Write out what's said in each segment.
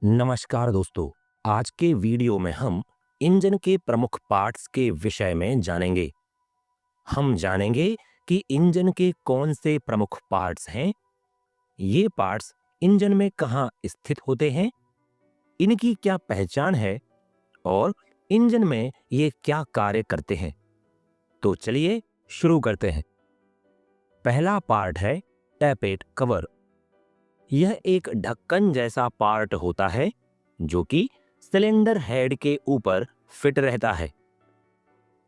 नमस्कार दोस्तों। आज के वीडियो में हम इंजन के प्रमुख पार्ट्स के विषय में जानेंगे। हम जानेंगे कि इंजन के कौन से प्रमुख पार्ट्स हैं, ये पार्ट्स इंजन में कहाँ स्थित होते हैं, इनकी क्या पहचान है और इंजन में ये क्या कार्य करते हैं। तो चलिए शुरू करते हैं। पहला पार्ट है टैपेट कवर। यह एक ढक्कन जैसा पार्ट होता है जो कि सिलेंडर हेड के ऊपर फिट रहता है।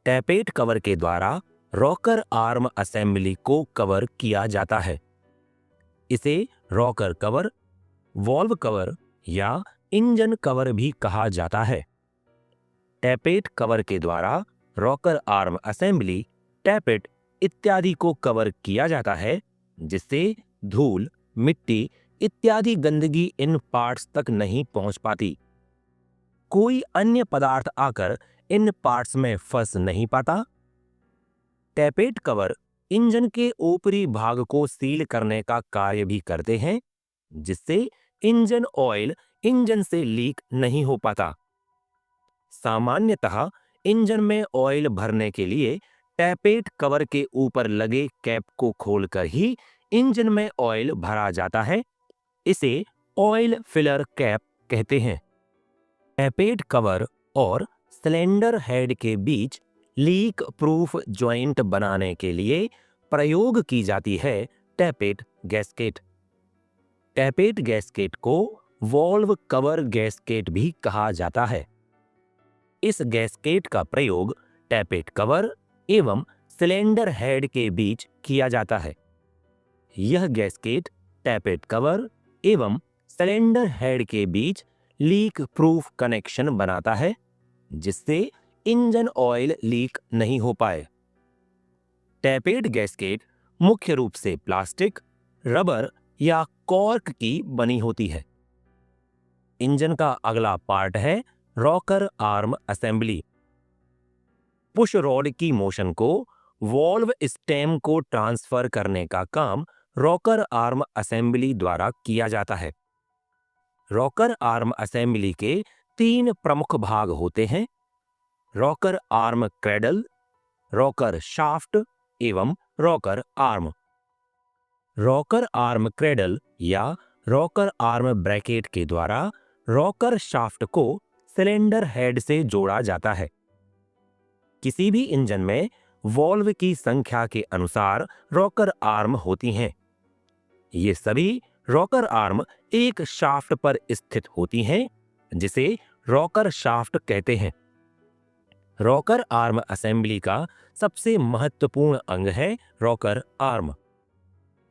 टैपेट कवर के द्वारा रॉकर आर्म असेंबली को कवर किया जाता है। इसे रॉकर कवर, वॉल्व कवर या इंजन कवर भी कहा जाता है। टैपेट कवर के द्वारा रॉकर आर्म असेंबली, टैपेट इत्यादि को कवर किया जाता है, जिससे धूल, मिट्टी इत्यादि गंदगी इन पार्ट्स तक नहीं पहुंच पाती। कोई अन्य पदार्थ आकर इन पार्ट्स में फंस नहीं पाता। टैपेट कवर इंजन के ऊपरी भाग को सील करने का कार्य भी करते हैं, जिससे इंजन ऑयल इंजन से लीक नहीं हो पाता। सामान्यतः इंजन में ऑयल भरने के लिए टैपेट कवर के ऊपर लगे कैप को खोलकर ही इंजन में ऑयल भरा जाता है। इसे ऑयल फिलर कैप कहते हैं। टैपेट कवर और सिलेंडर हेड के बीच लीक प्रूफ जॉइंट बनाने के लिए प्रयोग की जाती है टैपेट गैस्केट। टैपेट गैस्केट को वॉल्व कवर गैस्केट भी कहा जाता है। इस गैस्केट का प्रयोग टैपेट कवर एवं सिलेंडर हेड के बीच किया जाता है। यह गैस्केट टैपेट कवर एवं सिलेंडर हेड के बीच लीक प्रूफ कनेक्शन बनाता है, जिससे इंजन ऑयल लीक नहीं हो पाए। टैपेट गैस्केट मुख्य रूप से प्लास्टिक, रबर या कॉर्क की बनी होती है। इंजन का अगला पार्ट है rocker arm assembly. Push rod की मोशन को वॉल्व स्टेम को ट्रांसफर करने का काम रॉकर आर्म असेंबली द्वारा किया जाता है। रॉकर आर्म असेंबली के 3 प्रमुख भाग होते हैं: rocker arm cradle, rocker shaft एवं rocker arm. Rocker arm cradle या रॉकर आर्म ब्रैकेट के द्वारा रॉकर शाफ्ट को सिलेंडर हेड से जोड़ा जाता है। किसी भी इंजन में वॉल्व की संख्या के अनुसार रॉकर आर्म होती हैं। ये सभी रॉकर आर्म एक शाफ्ट पर स्थित होती हैं, जिसे रॉकर शाफ्ट कहते हैं। रॉकर आर्म असेंबली का सबसे महत्वपूर्ण अंग है रॉकर आर्म।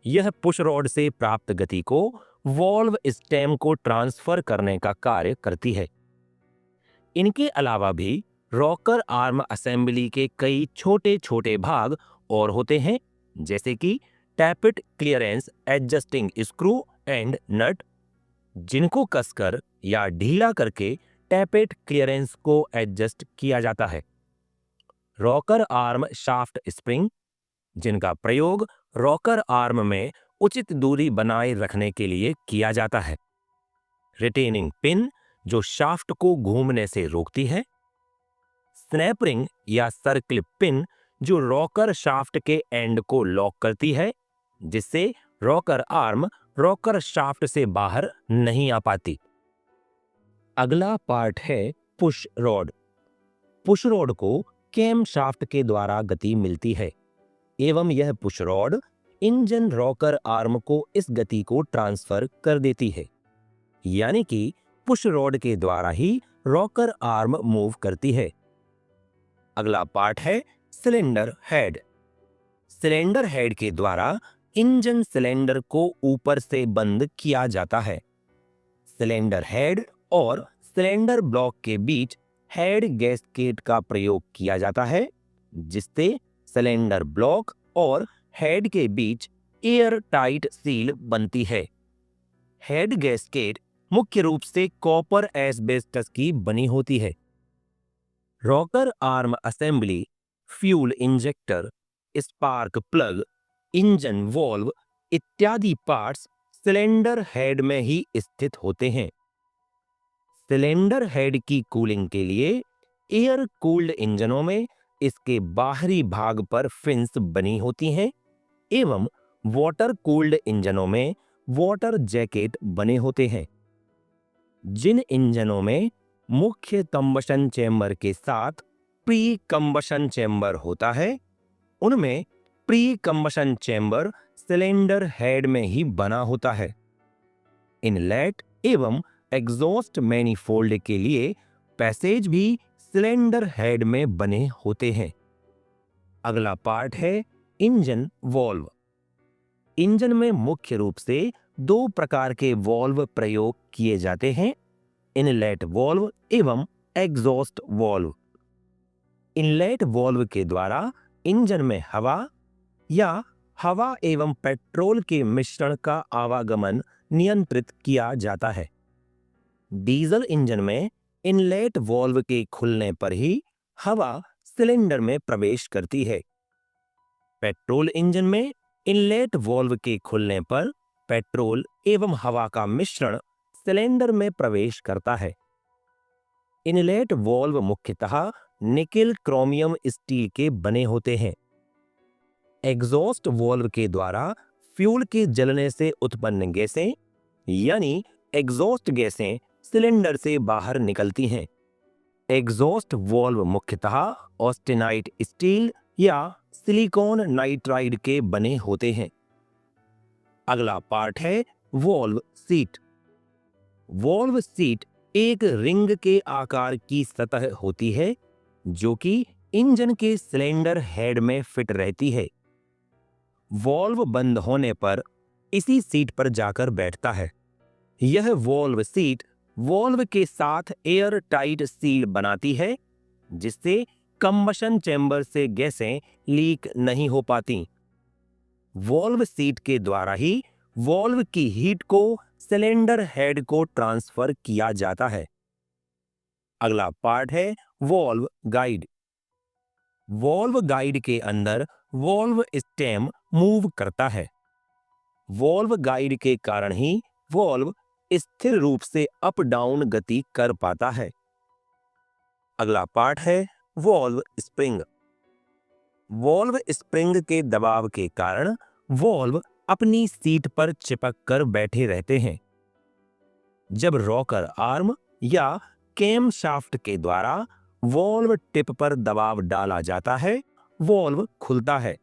यह पुश रॉड से प्राप्त गति को वॉल्व स्टेम को ट्रांसफर करने का कार्य करती है। इनके अलावा भी रॉकर आर्म असेंबली के कई छोटे छोटे भाग और होते हैं, जैसे कि tappet clearance adjusting screw and nut, जिनको कसकर या ढीला करके टैपेट क्लियरेंस को एडजस्ट किया जाता है। रॉकर आर्म शाफ्ट स्प्रिंग, जिनका प्रयोग रॉकर आर्म में उचित दूरी बनाए रखने के लिए किया जाता है। रिटेनिंग पिन, जो शाफ्ट को घूमने से रोकती है। स्नैप रिंग या सर्कल पिन, जो रॉकर शाफ्ट के एंड को लॉक करती है, जिससे रॉकर आर्म रॉकर शाफ्ट से बाहर नहीं आ पाती। अगला पार्ट है पुश रॉड। पुश रॉड को कैम शाफ्ट के द्वारा गति मिलती है एवं यह push rod engine rocker arm को इस गति को ट्रांसफर कर देती है, यानी कि पुश रॉड के द्वारा ही रॉकर आर्म मूव करती है। अगला पार्ट है सिलेंडर हेड। सिलेंडर हेड के द्वारा इंजन सिलेंडर को ऊपर से बंद किया जाता है। सिलेंडर हेड और सिलेंडर ब्लॉक के बीच हेड गैस्केट का प्रयोग किया जाता है, जिससे सिलेंडर ब्लॉक और हेड के बीच एयर टाइट सील बनती है। हेड गैस्केट मुख्य रूप से कॉपर एस्बेस्टस की बनी होती है। Rocker arm assembly, fuel injector, spark plug, engine valve इत्यादि पार्ट्स सिलेंडर हेड में ही स्थित होते हैं। सिलेंडर हेड की कूलिंग के लिए एयर कूल्ड इंजनों में इसके बाहरी भाग पर फिन्स बनी होती हैं एवं वाटर कूल्ड इंजनों में वाटर जैकेट बने होते हैं। जिन इंजनों में मुख्य कंबशन चेंबर के साथ प्री कंबशन चेंबर होता है, उनमें pre combustion chamber cylinder head में ही बना होता है। इनलेट एवं एग्जॉस्ट मैनिफोल्ड के लिए पैसेज भी सिलेंडर हेड में बने होते हैं। अगला पार्ट है इंजन वॉल्व। इंजन में मुख्य रूप से दो प्रकार के वॉल्व प्रयोग किए जाते हैं, इनलेट वॉल्व एवं एग्जॉस्ट वॉल्व। इनलेट वॉल्व के द्वारा इंजन में हवा या हवा एवं पेट्रोल के मिश्रण का आवागमन नियंत्रित किया जाता है। डीजल इंजन में इनलेट वॉल्व के खुलने पर ही हवा सिलेंडर में प्रवेश करती है। पेट्रोल इंजन में इनलेट वॉल्व के खुलने पर पेट्रोल एवं हवा का मिश्रण सिलेंडर में प्रवेश करता है। इनलेट वॉल्व मुख्यतः निकेल क्रोमियम स्टील के बने होते हैं। एग्जॉस्ट वॉल्व के द्वारा फ्यूल के जलने से उत्पन्न गैसें यानी एग्जॉस्ट गैसें सिलेंडर से बाहर निकलती हैं। एग्जॉस्ट वॉल्व मुख्यतः ऑस्टेनाइट स्टील या सिलिकॉन नाइट्राइड के बने होते हैं। अगला पार्ट है वॉल्व सीट। वॉल्व सीट एक रिंग के आकार की सतह होती है जो कि इंजन के सिलेंडर हेड में फिट रहती है। वॉल्व बंद होने पर इसी सीट पर जाकर बैठता है। यह वॉल्व सीट वॉल्व के साथ एयर टाइट सील बनाती है जिससे कंबशन चैम्बर से गैसें लीक नहीं हो पाती। वॉल्व सीट के द्वारा ही वॉल्व की हीट को सिलेंडर हेड को ट्रांसफर किया जाता है। अगला पार्ट है वॉल्व गाइड। वॉल्व गाइड के अंदर वॉल्व स्टेम मूव करता है। वॉल्व गाइड के कारण ही वॉल्व स्थिर रूप से अप डाउन गति कर पाता है। अगला पार्ट है वॉल्व स्प्रिंग। वॉल्व स्प्रिंग के दबाव के कारण वॉल्व अपनी सीट पर चिपक कर बैठे रहते हैं। जब रॉकर आर्म या कैम शाफ्ट के द्वारा वॉल्व टिप पर दबाव डाला जाता है, वॉल्व खुलता है।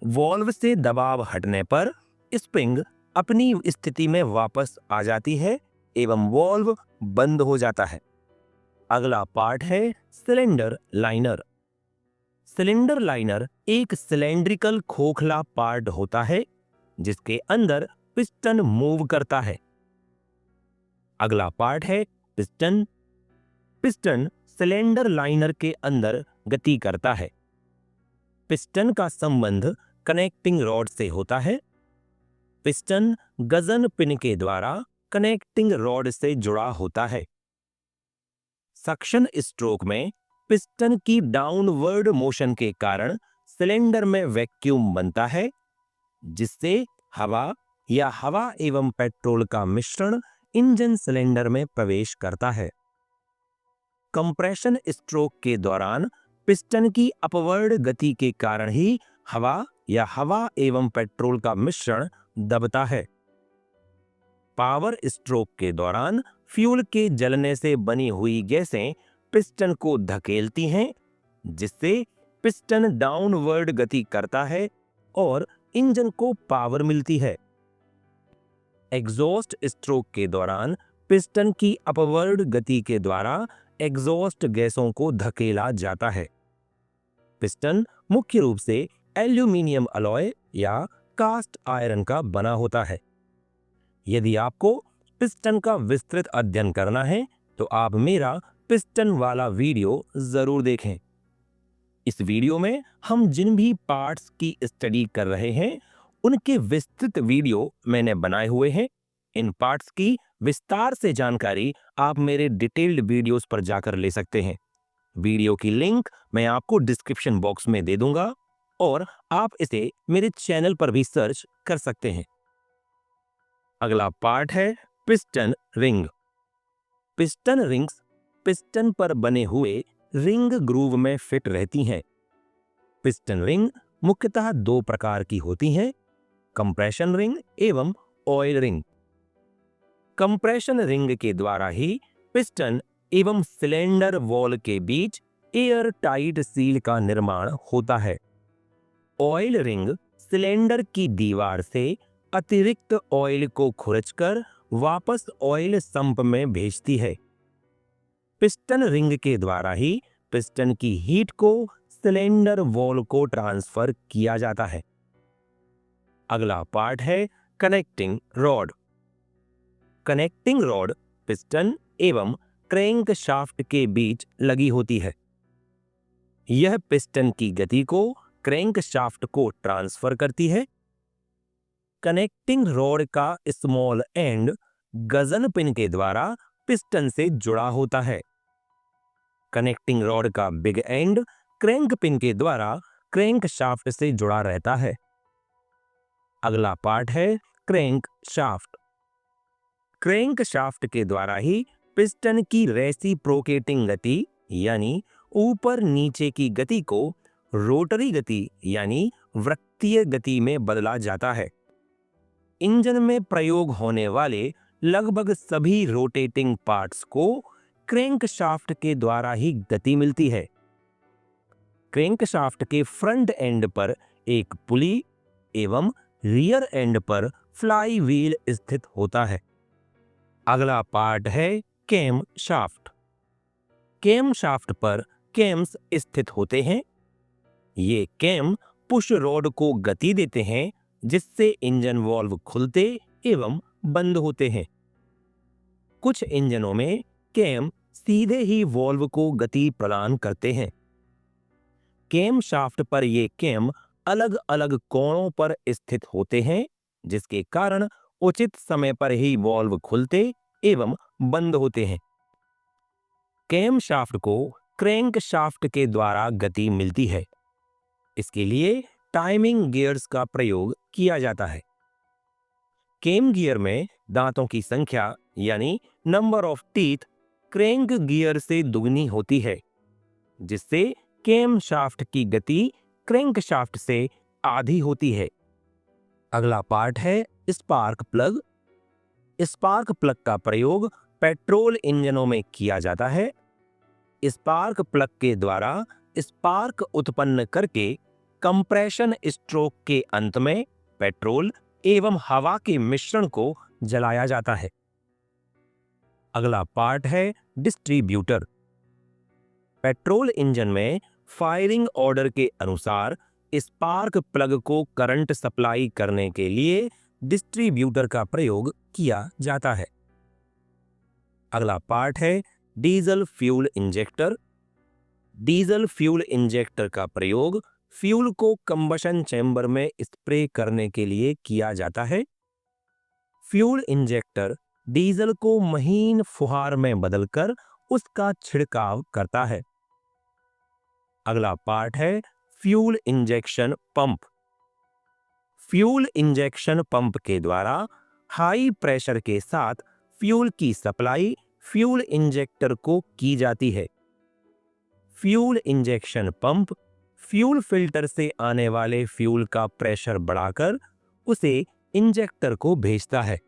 वॉल्व से दबाव हटने पर स्प्रिंग अपनी स्थिति में वापस आ जाती है एवं वॉल्व बंद हो जाता है। अगला पार्ट है सिलेंडर लाइनर। सिलेंडर लाइनर एक सिलेंड्रिकल खोखला पार्ट होता है जिसके अंदर पिस्टन मूव करता है। अगला पार्ट है पिस्टन। पिस्टन सिलेंडर लाइनर के अंदर गति करता है। पिस्टन का संबंध कनेक्टिंग रॉड से होता है। पिस्टन गजन पिन के द्वारा कनेक्टिंग रॉड से जुड़ा होता है। सक्शन स्ट्रोक में पिस्टन की डाउनवर्ड मोशन के कारण सिलेंडर में वैक्यूम बनता है जिससे हवा या हवा एवं पेट्रोल का मिश्रण इंजन सिलेंडर में प्रवेश करता है। कंप्रेशन स्ट्रोक के दौरान पिस्टन की अपवर्ड गति के कारण ही हवा या हवा एवं पेट्रोल का मिश्रण दबता है। पावर स्ट्रोक के दौरान फ्यूल के जलने से बनी हुई गैसें पिस्टन को धकेलती हैं जिससे पिस्टन डाउनवर्ड गति करता है और इंजन को पावर मिलती है। एग्जॉस्ट स्ट्रोक के दौरान पिस्टन की अपवर्ड गति के द्वारा एग्जॉस्ट गैसों को धकेला जाता है। पिस्टन मुख्य रूप से एल्यूमिनियम अलॉय या कास्ट आयरन का बना होता है। यदि आपको पिस्टन का विस्तृत अध्ययन करना है तो आप मेरा पिस्टन वाला वीडियो जरूर देखें। इस वीडियो में हम जिन भी पार्ट्स की स्टडी कर रहे हैं उनके विस्तृत वीडियो मैंने बनाए हुए हैं। इन पार्ट्स की विस्तार से जानकारी आप मेरे डिटेल्ड वीडियोस पर जाकर ले सकते हैं। वीडियो की लिंक मैं आपको डिस्क्रिप्शन बॉक्स में दे दूंगा और आप इसे मेरे चैनल पर भी सर्च कर सकते हैं। अगला पार्ट है piston ring. Piston rings piston पर बने हुए रिंग ग्रूव में फिट रहती हैं। पिस्टन रिंग मुख्यतः दो प्रकार की होती हैं, कंप्रेशन रिंग एवं ऑयल रिंग। कंप्रेशन रिंग के द्वारा ही पिस्टन एवं सिलेंडर वॉल के बीच एयर टाइट सील का निर्माण होता है। ऑयल रिंग सिलेंडर की दीवार से अतिरिक्त ऑयल को खुरचकर वापस ऑयल संप में भेजती है। पिस्टन रिंग के द्वारा ही पिस्टन की हीट को सिलेंडर वॉल को ट्रांसफर किया जाता है। अगला पार्ट है connecting rod. Connecting rod piston एवं क्रैंक शाफ्ट के बीच लगी होती है। यह पिस्टन की गति को क्रैंक शाफ्ट को ट्रांसफर करती है। कनेक्टिंग रॉड का स्मॉल एंड गजन पिन के द्वारा पिस्टन से जुड़ा होता है। कनेक्टिंग रॉड का बिग एंड क्रैंक पिन के द्वारा क्रैंक शाफ्ट से जुड़ा रहता है। अगला पार्ट है क्रैंक शाफ्ट। क्रैंक शाफ्ट के द्वारा ही पिस्टन की रेसिप्रोकेटिंग गति यानी ऊपर नीचे की गति को रोटरी गति यानी वृत्तीय गति में बदला जाता है। इंजन में प्रयोग होने वाले लगभग सभी रोटेटिंग पार्ट्स को क्रैंक शाफ्ट के द्वारा ही गति मिलती है। क्रैंक शाफ्ट के फ्रंट एंड पर एक पुली एवं रियर एंड पर फ्लाई व्हील स्थित होता है। अगला पार्ट है कैम शाफ्ट। कैम शाफ्ट पर कैम्स स्थित होते हैं। ये कैम पुश रॉड को गति देते हैं जिससे इंजन वाल्व खुलते एवं बंद होते हैं। कुछ इंजनों में कैम सीधे ही वाल्व को गति प्रदान करते हैं। कैम शाफ्ट पर ये कैम अलग अलग कोणों पर स्थित होते हैं जिसके कारण उचित समय पर ही वाल्व खुलते एवं बंद होते हैं। कैम शाफ्ट को क्रैंक शाफ्ट के द्वारा गति मिलती है। इसके लिए टाइमिंग गियर्स का प्रयोग किया जाता है। कैम गियर में दांतों की संख्या यानी number of teeth crank gear से दुगनी होती है, जिससे कैम शाफ्ट की गति क्रैंक शाफ्ट से आधी होती है। अगला पार्ट है स्पार्क प्लग। स्पार्क प्लग का प्रयोग पेट्रोल इंजनों में किया जाता है। स्पार्क प्लग के द्वारा स्पार्क उत्पन्न करके कंप्रेशन स्ट्रोक के अंत में पेट्रोल एवं हवा के मिश्रण को जलाया जाता है। अगला पार्ट है डिस्ट्रीब्यूटर। पेट्रोल इंजन में फायरिंग ऑर्डर के अनुसार स्पार्क प्लग को करंट सप्लाई करने के लिए डिस्ट्रीब्यूटर का प्रयोग किया जाता है। अगला पार्ट है diesel fuel injector. Diesel fuel injector का प्रयोग फ्यूल को कंबशन चैम्बर में स्प्रे करने के लिए किया जाता है। फ्यूल इंजेक्टर डीजल को महीन फुहार में बदलकर उसका छिड़काव करता है। अगला पार्ट है fuel injection pump. Fuel injection pump के द्वारा हाई प्रेशर के साथ फ्यूल की सप्लाई फ्यूल इंजेक्टर को की जाती है। Fuel injection pump fuel filter से आने वाले फ्यूल का प्रेशर बढ़ाकर उसे इंजेक्टर को भेजता है।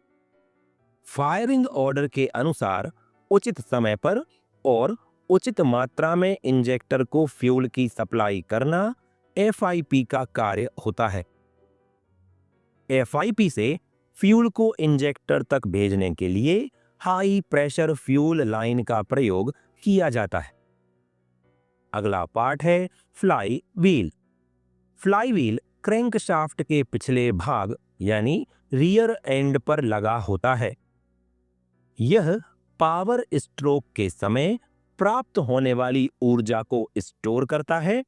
फायरिंग ऑर्डर के अनुसार उचित समय पर और उचित मात्रा में इंजेक्टर को फ्यूल की सप्लाई करना एफआईपी का कार्य होता है। एफआईपी से फ्यूल को इंजेक्टर तक भेजने के लिए हाई प्रेशर फ्यूल लाइन का प्रयोग किया जाता है। अगला पार्ट है fly wheel. Fly wheel crank shaft के पिछले भाग यानी रियर एंड पर लगा होता है। यह पावर स्ट्रोक के समय प्राप्त होने वाली ऊर्जा को स्टोर करता है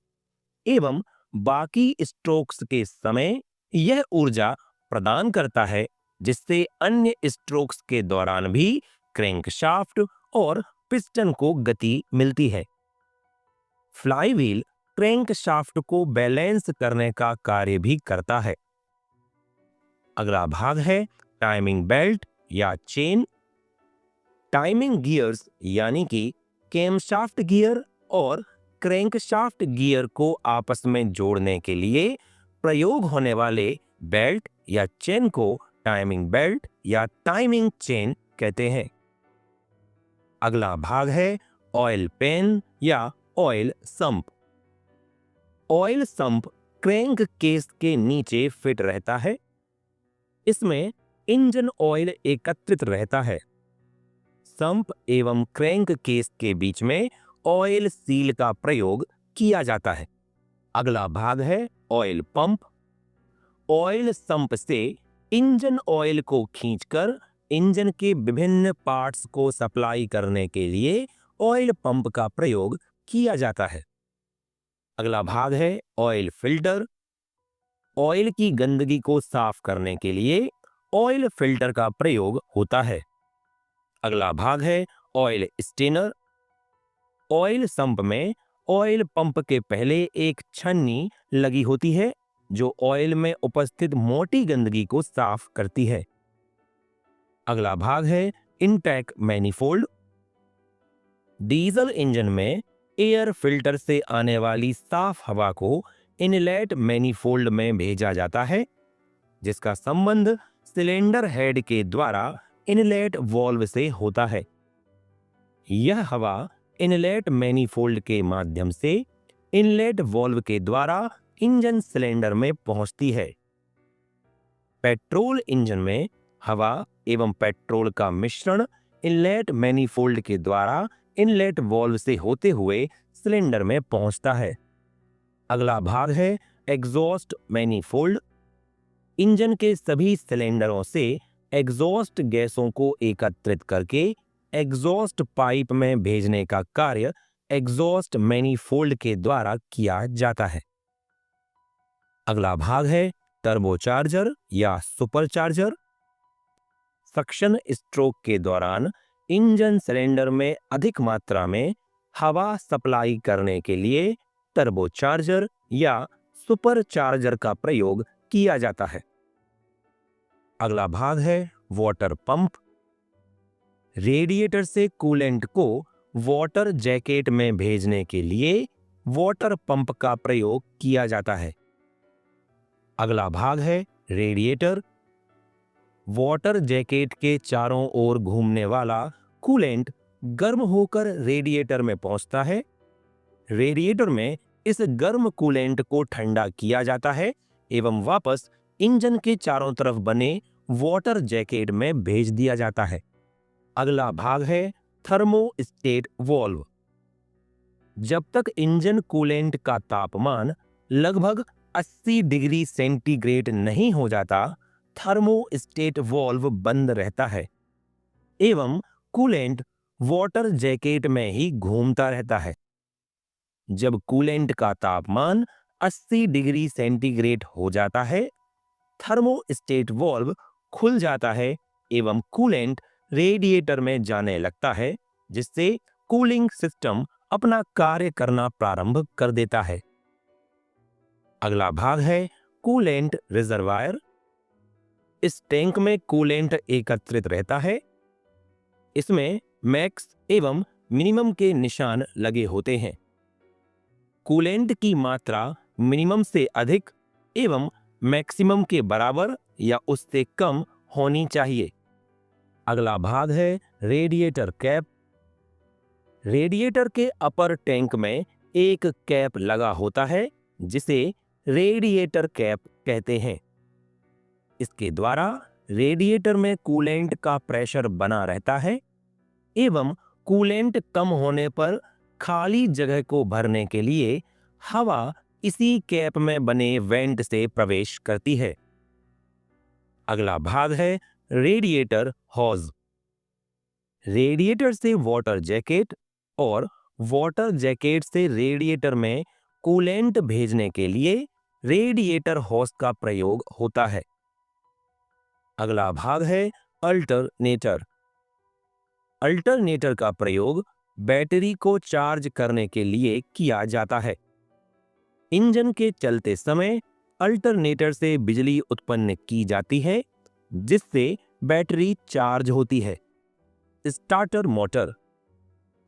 एवं बाकी स्ट्रोक्स के समय यह ऊर्जा प्रदान करता है, जिससे अन्य स्ट्रोक्स के दौरान भी क्रैंक शाफ्ट और पिस्टन को गति मिलती है। फ्लाई व्हील क्रैंक शाफ्ट को बैलेंस करने का कार्य भी करता है। अगला भाग है टाइमिंग बेल्ट या चेन। टाइमिंग गियर्स यानी कि कैमशाफ्ट गियर और क्रैंकशाफ्ट गियर को आपस में जोड़ने के लिए प्रयोग होने वाले बेल्ट या चेन को टाइमिंग बेल्ट या टाइमिंग चेन कहते हैं। अगला भाग है ऑयल पेन या oil sump. Oil sump crank case के नीचे फिट रहता है। इसमें इंजन ऑयल एकत्रित रहता है। संप एवं क्रैंक केस के बीच में ऑयल सील का प्रयोग किया जाता है। अगला भाग है ऑयल पंप। ऑयल संप से इंजन ऑयल को खींचकर इंजन के विभिन्न पार्ट्स को सप्लाई करने के लिए ऑयल पंप का प्रयोग किया जाता है। अगला भाग है ऑयल फिल्टर। ऑयल की गंदगी को साफ करने के लिए ऑयल फिल्टर का प्रयोग होता है। अगला भाग है ऑयल स्टेनर। ऑयल संप में ऑयल पंप के पहले एक छन्नी लगी होती है जो ऑयल में उपस्थित मोटी गंदगी को साफ करती है। अगला भाग है इनटेक मैनिफोल्ड। डीजल इंजन में एयर फिल्टर से आने वाली साफ हवा को इनलेट मैनिफोल्ड में भेजा जाता है, जिसका संबंध सिलेंडर हेड के द्वारा इनलेट वॉल्व से होता है। यह हवा इनलेट मैनिफोल्ड के माध्यम से इनलेट वॉल्व के द्वारा इंजन सिलेंडर में पहुंचती है। पेट्रोल इंजन में हवा एवं पेट्रोल का मिश्रण इनलेट मैनिफोल्ड के द्वारा इनलेट वॉल्व से होते हुए सिलेंडर में पहुंचता है। अगला भाग है एग्जॉस्ट मैनिफोल्ड। इंजन के सभी सिलेंडरों से एग्जॉस्ट गैसों को एकत्रित करके एग्जॉस्ट पाइप में भेजने का कार्य एग्जॉस्ट मैनिफोल्ड के द्वारा किया जाता है। अगला भाग है टर्बोचार्जर या सुपरचार्जर। सक्शन स्ट्रोक के दौरान इंजन सिलेंडर में अधिक मात्रा में हवा सप्लाई करने के लिए टर्बोचार्जर या सुपरचार्जर का प्रयोग किया जाता है। अगला भाग है वाटर पंप। रेडिएटर से कूलेंट को वाटर जैकेट में भेजने के लिए वाटर पंप का प्रयोग किया जाता है। अगला भाग है रेडिएटर। वाटर जैकेट के चारों ओर घूमने वाला कूलेंट गर्म होकर रेडिएटर में पहुंचता है। रेडिएटर में इस गर्म कूलेंट को ठंडा किया जाता है एवं वापस इंजन के चारों तरफ बने वाटर जैकेट में भेज दिया जाता है। अगला भाग है थर्मोस्टेट वॉल्व। जब तक इंजन कूलेंट का तापमान लगभग 80 डिग्री सेंटीग्रेड नहीं हो जाता, थर्मोस्टेट वॉल्व बंद रहता है एवं कूलेंट वाटर जैकेट में ही घूमता रहता है। जब कूलेंट का तापमान 80 डिग्री सेंटीग्रेड हो जाता है, थर्मोस्टेट वॉल्व खुल जाता है एवं कूलेंट रेडिएटर में जाने लगता है, जिससे कूलिंग सिस्टम अपना कार्य करना प्रारंभ कर देता है। अगला भाग है कूलेंट रिजर्वायर। इस टैंक में कूलेंट एकत्रित रहता है। इसमें मैक्स एवं मिनिमम के निशान लगे होते हैं। कूलेंट की मात्रा मिनिमम से अधिक एवं मैक्सिमम के बराबर या उससे कम होनी चाहिए। अगला भाग है रेडिएटर कैप। रेडिएटर के अपर टैंक में एक कैप लगा होता है जिसे रेडिएटर कैप कहते हैं। इसके द्वारा रेडिएटर में कूलेंट का प्रेशर बना रहता है एवं कूलेंट कम होने पर खाली जगह को भरने के लिए हवा इसी कैप में बने वेंट से प्रवेश करती है। अगला भाग है रेडिएटर हॉज। रेडिएटर से वाटर जैकेट और वाटर जैकेट से रेडिएटर में कूलेंट भेजने के लिए रेडिएटर हॉज का प्रयोग होता है। अगला भाग है अल्टरनेटर। अल्टरनेटर का प्रयोग बैटरी को चार्ज करने के लिए किया जाता है। इंजन के चलते समय अल्टरनेटर से बिजली उत्पन्न की जाती है, जिससे बैटरी चार्ज होती है। Starter motor.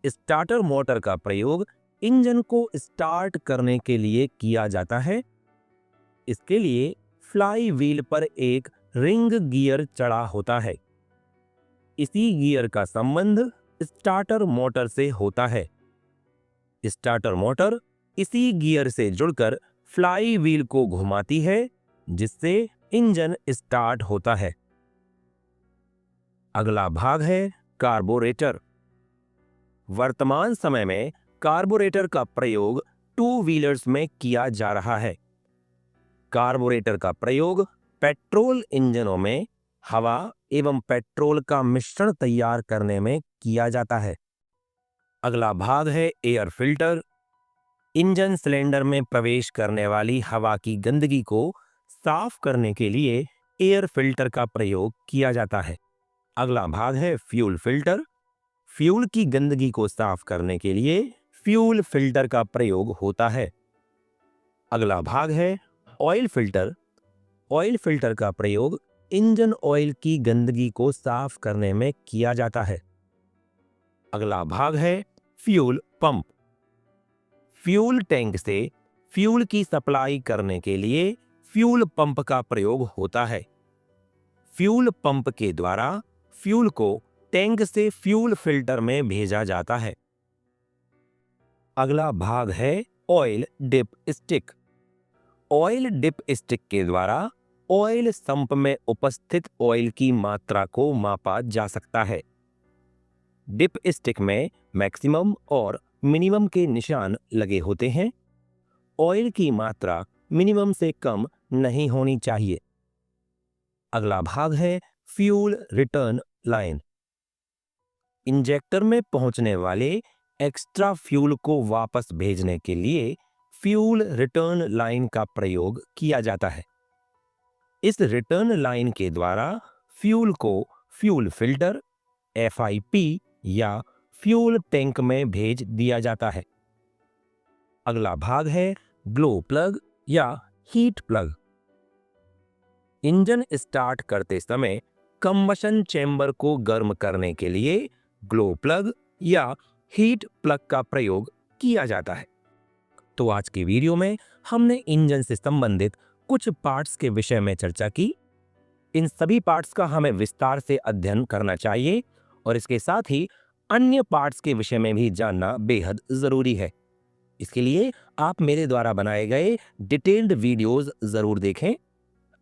स्टार्टर मोटर का प्रयोग इंजन को स्टार्ट करने के लिए किया जाता है। इसके लिए फ्लाई व्हील पर एक रिंग गियर चढ़ा होता है। इसी गियर का संबंध स्टार्टर मोटर से होता है। स्टार्टर मोटर इसी गियर से जुड़कर फ्लाई व्हील को घुमाती है, जिससे इंजन स्टार्ट होता है। अगला भाग है कार्बोरेटर। वर्तमान समय में कार्बोरेटर का प्रयोग टू व्हीलर्स में किया जा रहा है। कार्बोरेटर का प्रयोग पेट्रोल इंजनों में हवा एवं पेट्रोल का मिश्रण तैयार करने में किया जाता है। अगला भाग है एयर फिल्टर। इंजन सिलेंडर में प्रवेश करने वाली हवा की गंदगी को साफ करने के लिए एयर फिल्टर का प्रयोग किया जाता है। अगला भाग है फ्यूल फिल्टर। फ्यूल की गंदगी को साफ करने के लिए फ्यूल फिल्टर का प्रयोग होता है। अगला भाग है ऑयल फिल्टर। ऑयल फिल्टर का प्रयोग इंजन ऑयल की गंदगी को साफ करने में किया जाता है। अगला भाग है फ्यूल पंप। फ्यूल टैंक से फ्यूल की सप्लाई करने के लिए फ्यूल पंप का प्रयोग होता है। फ्यूल पंप के द्वारा फ्यूल को टैंक से फ्यूल फिल्टर में भेजा जाता है। अगला भाग है oil dipstick. Oil dipstick के द्वारा ऑयल संप में उपस्थित ऑयल की मात्रा को मापा जा सकता है। डिप स्टिक में मैक्सिमम और मिनिमम के निशान लगे होते हैं। ऑयल की मात्रा मिनिमम से कम नहीं होनी चाहिए। अगला भाग है फ्यूल रिटर्न लाइन। इंजेक्टर में पहुंचने वाले एक्स्ट्रा फ्यूल को वापस भेजने के लिए फ्यूल रिटर्न लाइन का प्रयोग किया जाता है। इस रिटर्न लाइन के द्वारा फ्यूल को फ्यूल फिल्टर, FIP या फ्यूल टैंक में भेज दिया जाता है। अगला भाग है ग्लो प्लग या हीट प्लग। इंजन स्टार्ट करते समय कंबशन चेंबर को गर्म करने के लिए ग्लो प्लग या हीट प्लग का प्रयोग किया जाता है। तो आज की वीडियो में हमने इंजन से संबंधित कुछ पार्ट्स के विषय में चर्चा की। इन सभी पार्ट्स का हमें विस्तार से अध्ययन करना चाहिए और इसके साथ ही अन्य पार्ट्स के विषय में भी जानना बेहद जरूरी है। इसके लिए आप मेरे द्वारा बनाए गए डिटेल्ड वीडियोस जरूर देखें।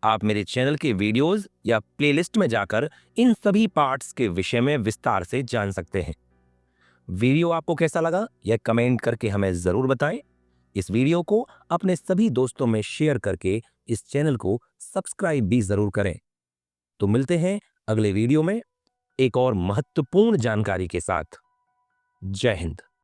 आप मेरे चैनल के वीडियोस या प्लेलिस्ट में जाकर इन सभी पार्ट्स के विषय में विस्तार से जान सकते हैं। वीडियो आपको कैसा लगा यह कमेंट करके हमें जरूर बताएं। इस वीडियो को अपने सभी दोस्तों में शेयर करके इस चैनल को सब्सक्राइब भी जरूर करें। तो मिलते हैं अगले वीडियो में एक और महत्वपूर्ण जानकारी के साथ। जय हिंद।